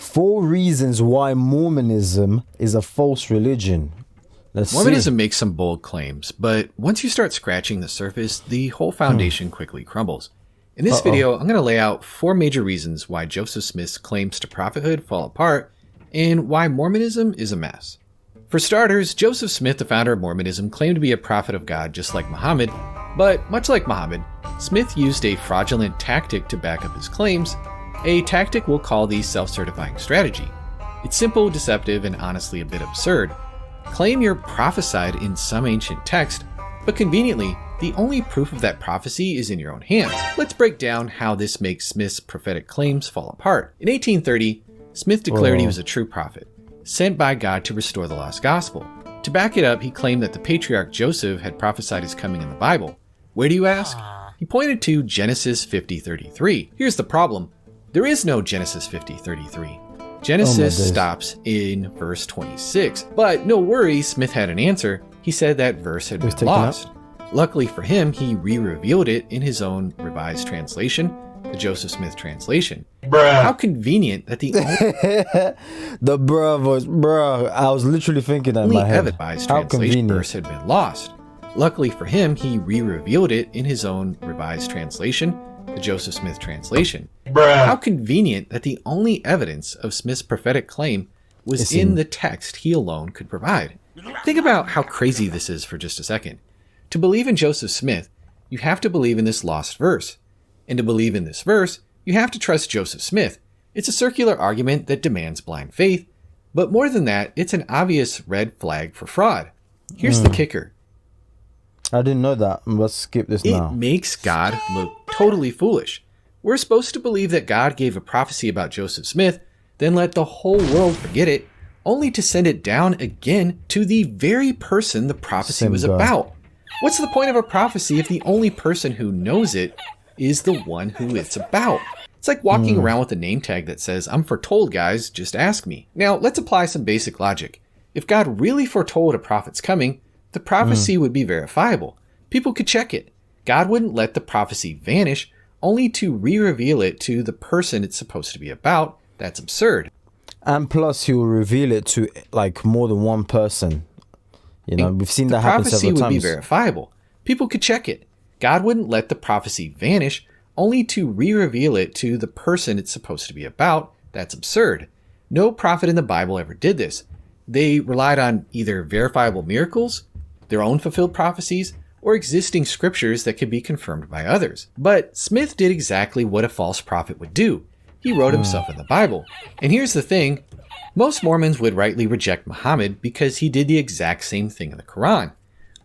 4 reasons why Mormonism is a false religion. Mormonism makes some bold claims, but once you start scratching the surface, the whole foundation quickly crumbles. In this video, I'm going to lay out 4 major reasons why Joseph Smith's claims to prophethood fall apart and why Mormonism is a mess. For starters, Joseph Smith, the founder of Mormonism, claimed to be a prophet of God just like Muhammad, but much like Muhammad, Smith used a fraudulent tactic to back up his claims, a tactic we'll call the self-certifying strategy. It's simple, deceptive, and honestly a bit absurd. Claim you're prophesied in some ancient text, but conveniently, the only proof of that prophecy is in your own hands. Let's break down how this makes Smith's prophetic claims fall apart. In 1830, Smith declared he was a true prophet, sent by God to restore the lost gospel. To back it up, he claimed that the patriarch Joseph had prophesied his coming in the Bible. Where do you ask? He pointed to Genesis 50:33. Here's the problem. There is no Genesis 50:33. Genesis stops in verse 26. But no worries, Smith had an answer. He said that verse had been lost. Luckily for him, he re-revealed it in his own revised translation, the Joseph Smith translation. Bruh. How convenient that the the bruh voice, bruh. I was literally thinking that in my head. How convenient. Verse had been lost. Luckily for him, he re-revealed it in his own revised translation, the Joseph Smith translation. Bruh. How convenient that the only evidence of Smith's prophetic claim was in the text he alone could provide. Think about how crazy this is for just a second. To believe in Joseph Smith, you have to believe in this lost verse. And to believe in this verse, you have to trust Joseph Smith. It's a circular argument that demands blind faith, but more than that, it's an obvious red flag for fraud. Here's the kicker. I didn't know that. Let's skip this now. It makes God look totally foolish. We're supposed to believe that God gave a prophecy about Joseph Smith, then let the whole world forget it, only to send it down again to the very person the prophecy was about. What's the point of a prophecy if the only person who knows it is the one who it's about? It's like walking around with a name tag that says, "I'm foretold, guys, just ask me." Now, let's apply some basic logic. If God really foretold a prophet's coming, the prophecy would be verifiable. People could check it. God wouldn't let the prophecy vanish, only to re-reveal it to the person it's supposed to be about. That's absurd. And plus, he will reveal it to like more than one person. You know, we've seen that happen several times. The prophecy would be verifiable. People could check it. God wouldn't let the prophecy vanish, only to re-reveal it to the person it's supposed to be about. That's absurd. No prophet in the Bible ever did this. They relied on either verifiable miracles, their own fulfilled prophecies, or existing scriptures that could be confirmed by others. But Smith did exactly what a false prophet would do. He wrote himself in the Bible. And here's the thing. Most Mormons would rightly reject Muhammad because he did the exact same thing in the Quran.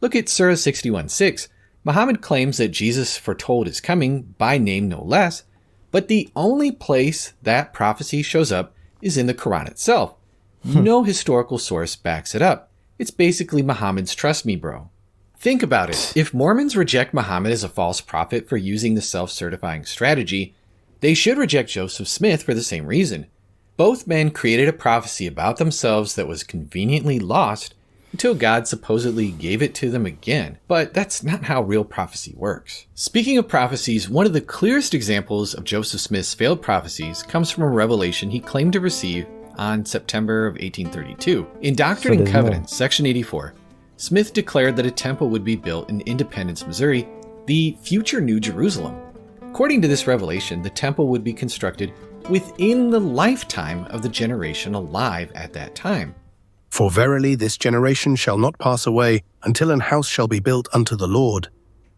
Look at Surah 61:6. Muhammad claims that Jesus foretold his coming, by name no less, but the only place that prophecy shows up is in the Quran itself. No historical source backs it up. It's basically Muhammad's "trust me, bro." Think about it. If Mormons reject Muhammad as a false prophet for using the self-certifying strategy, they should reject Joseph Smith for the same reason. Both men created a prophecy about themselves that was conveniently lost until God supposedly gave it to them again. But that's not how real prophecy works. Speaking of prophecies, one of the clearest examples of Joseph Smith's failed prophecies comes from a revelation he claimed to receive on September of 1832. In Doctrine and Covenants, section 84, Smith declared that a temple would be built in Independence, Missouri, the future New Jerusalem. According to this revelation, the temple would be constructed within the lifetime of the generation alive at that time. For verily this generation shall not pass away until an house shall be built unto the Lord,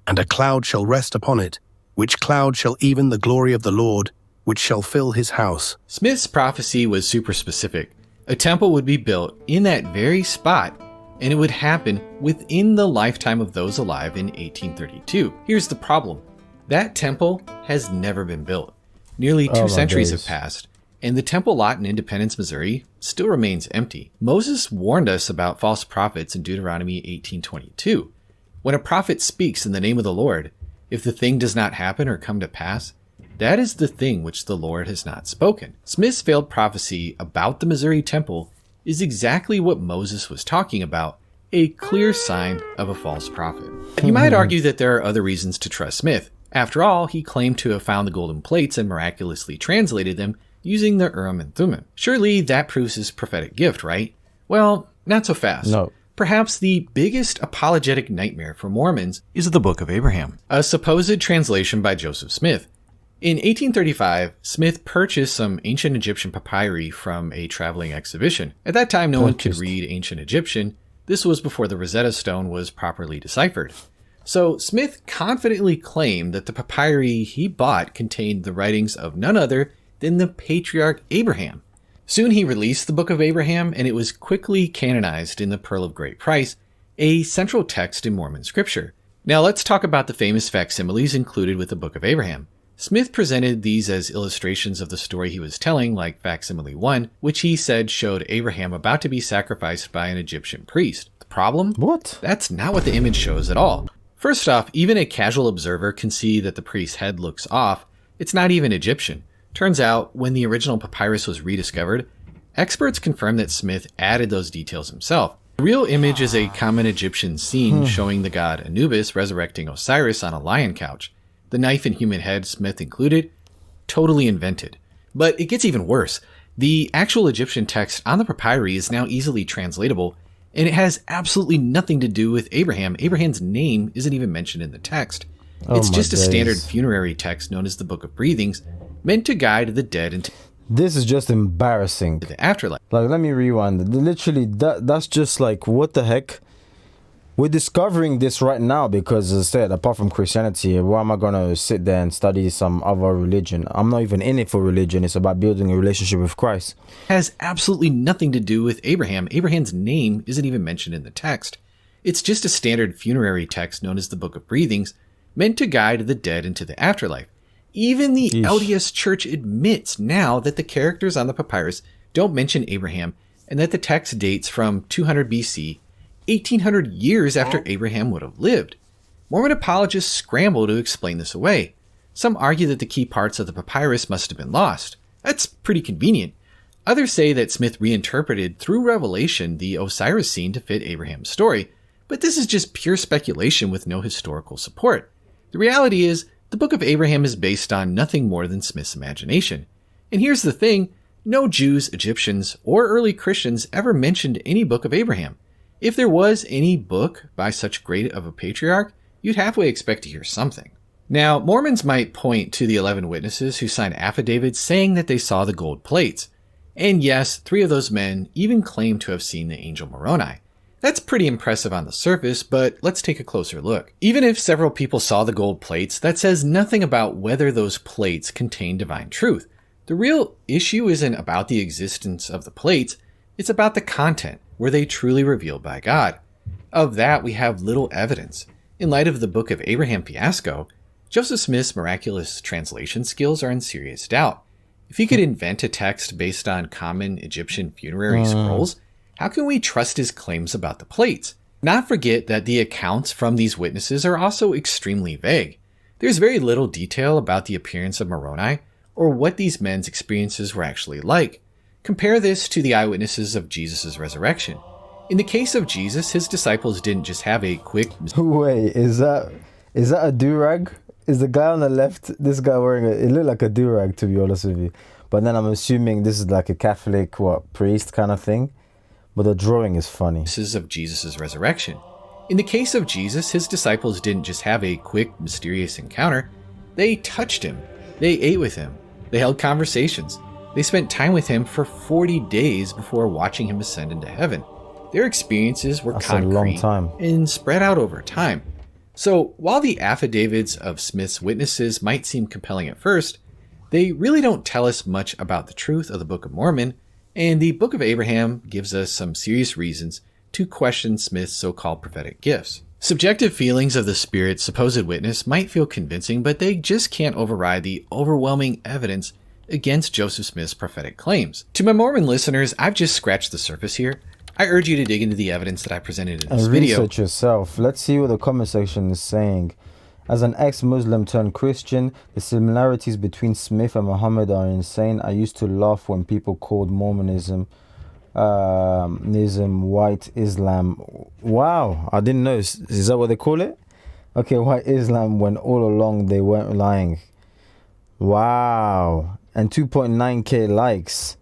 and a cloud shall rest upon it, which cloud shall even the glory of the Lord, which shall fill his house. Smith's prophecy was super specific. A temple would be built in that very spot, and it would happen within the lifetime of those alive in 1832. Here's the problem. That temple has never been built. Nearly 2 centuries have passed, and the temple lot in Independence, Missouri still remains empty. Moses warned us about false prophets in Deuteronomy 18:22. When a prophet speaks in the name of the Lord, if the thing does not happen or come to pass, that is the thing which the Lord has not spoken. Smith's failed prophecy about the Missouri temple is exactly what Moses was talking about, a clear sign of a false prophet. You might argue that there are other reasons to trust Smith. After all, he claimed to have found the golden plates and miraculously translated them using the Urim and Thummim. Surely that proves his prophetic gift, right? Well, not so fast. No. Perhaps the biggest apologetic nightmare for Mormons is the Book of Abraham, a supposed translation by Joseph Smith. In 1835, Smith purchased some ancient Egyptian papyri from a traveling exhibition. At that time, no one could read ancient Egyptian. This was before the Rosetta Stone was properly deciphered. So Smith confidently claimed that the papyri he bought contained the writings of none other than the patriarch Abraham. Soon he released the Book of Abraham, and it was quickly canonized in the Pearl of Great Price, a central text in Mormon scripture. Now let's talk about the famous facsimiles included with the Book of Abraham. Smith presented these as illustrations of the story he was telling, like facsimile 1, which he said showed Abraham about to be sacrificed by an Egyptian priest. The problem? What? That's not what the image shows at all. First off, even a casual observer can see that the priest's head looks off. It's not even Egyptian. Turns out, when the original papyrus was rediscovered, experts confirmed that Smith added those details himself. The real image is a common Egyptian scene showing the god Anubis resurrecting Osiris on a lion couch. The knife and human head, Smith included, totally invented. But it gets even worse. The actual Egyptian text on the papyri is now easily translatable, and it has absolutely nothing to do with Abraham. Abraham's name isn't even mentioned in the text. It's just a standard funerary text known as the Book of Breathings, meant to guide the dead into This is just embarrassing. the afterlife. Like, let me rewind. Literally, that's just like, what the heck? We're discovering this right now because, as I said, apart from Christianity, why am I going to sit there and study some other religion? I'm not even in it for religion. It's about building a relationship with Christ. Has absolutely nothing to do with Abraham. Abraham's name isn't even mentioned in the text. It's just a standard funerary text known as the Book of Breathings, meant to guide the dead into the afterlife. Even the LDS Church admits now that the characters on the papyrus don't mention Abraham and that the text dates from 200 BC, 1800 years after Abraham would have lived. Mormon apologists scramble to explain this away. Some argue that the key parts of the papyrus must have been lost. That's pretty convenient. Others say that Smith reinterpreted through revelation the Osiris scene to fit Abraham's story, but this is just pure speculation with no historical support. The reality is, the Book of Abraham is based on nothing more than Smith's imagination. And here's the thing, no Jews, Egyptians, or early Christians ever mentioned any Book of Abraham. If there was any book by such great of a patriarch, you'd halfway expect to hear something. Now, Mormons might point to the 11 witnesses who signed affidavits saying that they saw the gold plates. And yes, 3 of those men even claim to have seen the angel Moroni. That's pretty impressive on the surface, but let's take a closer look. Even if several people saw the gold plates, that says nothing about whether those plates contain divine truth. The real issue isn't about the existence of the plates, it's about the content. Were they truly revealed by God? Of that, we have little evidence. In light of the Book of Abraham fiasco, Joseph Smith's miraculous translation skills are in serious doubt. If he could invent a text based on common Egyptian funerary scrolls, how can we trust his claims about the plates? Not forget that the accounts from these witnesses are also extremely vague. There's very little detail about the appearance of Moroni or what these men's experiences were actually like. Compare this to the eyewitnesses of Jesus' resurrection. In the case of Jesus, his disciples didn't just have a quick... Wait, is that a do-rag? Is the guy on the left, this guy wearing it looked like a do-rag, to be honest with you. But then I'm assuming this is like a Catholic, priest kind of thing. But the drawing is funny. Of Jesus' resurrection. In the case of Jesus, his disciples didn't just have a quick, mysterious encounter. They touched him. They ate with him. They held conversations. They spent time with him for 40 days before watching him ascend into heaven. Their experiences were concrete and spread out over time. So while the affidavits of Smith's witnesses might seem compelling at first, they really don't tell us much about the truth of the Book of Mormon, and the Book of Abraham gives us some serious reasons to question Smith's so-called prophetic gifts. Subjective feelings of the Spirit's supposed witness might feel convincing, but they just can't override the overwhelming evidence against Joseph Smith's prophetic claims. To my Mormon listeners, I've just scratched the surface here. I urge you to dig into the evidence that I presented in this video. Research yourself. Let's see what the comment section is saying. As an ex-Muslim turned Christian, the similarities between Smith and Muhammad are insane. I used to laugh when people called Mormonism white Islam. Wow, I didn't know. Is that what they call it? Okay, white Islam, when all along they weren't lying. Wow. and 2.9k likes.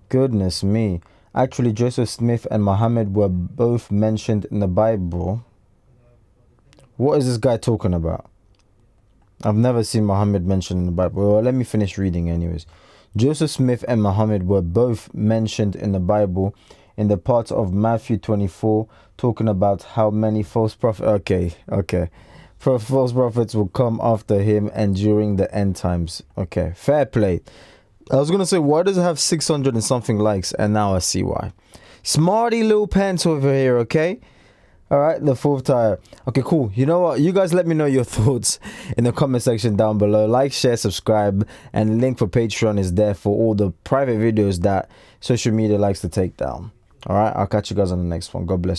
Goodness me. Actually, Joseph Smith and Muhammad were both mentioned in the Bible. What is this guy talking about? I've never seen Muhammad mentioned in the Bible. Well, let me finish reading anyways. Joseph Smith and Muhammad were both mentioned in the Bible in the part of Matthew 24 talking about how many false prophets... Okay. False prophets will come after him and during the end times. Okay, fair play. I was going to say, why does it have 600 and something likes? And now I see why. Smarty little pants over here, okay? All right, the fourth tire. Okay, cool. You know what? You guys let me know your thoughts in the comment section down below. Like, share, subscribe, and link for Patreon is there for all the private videos that social media likes to take down. All right, I'll catch you guys on the next one. God bless you.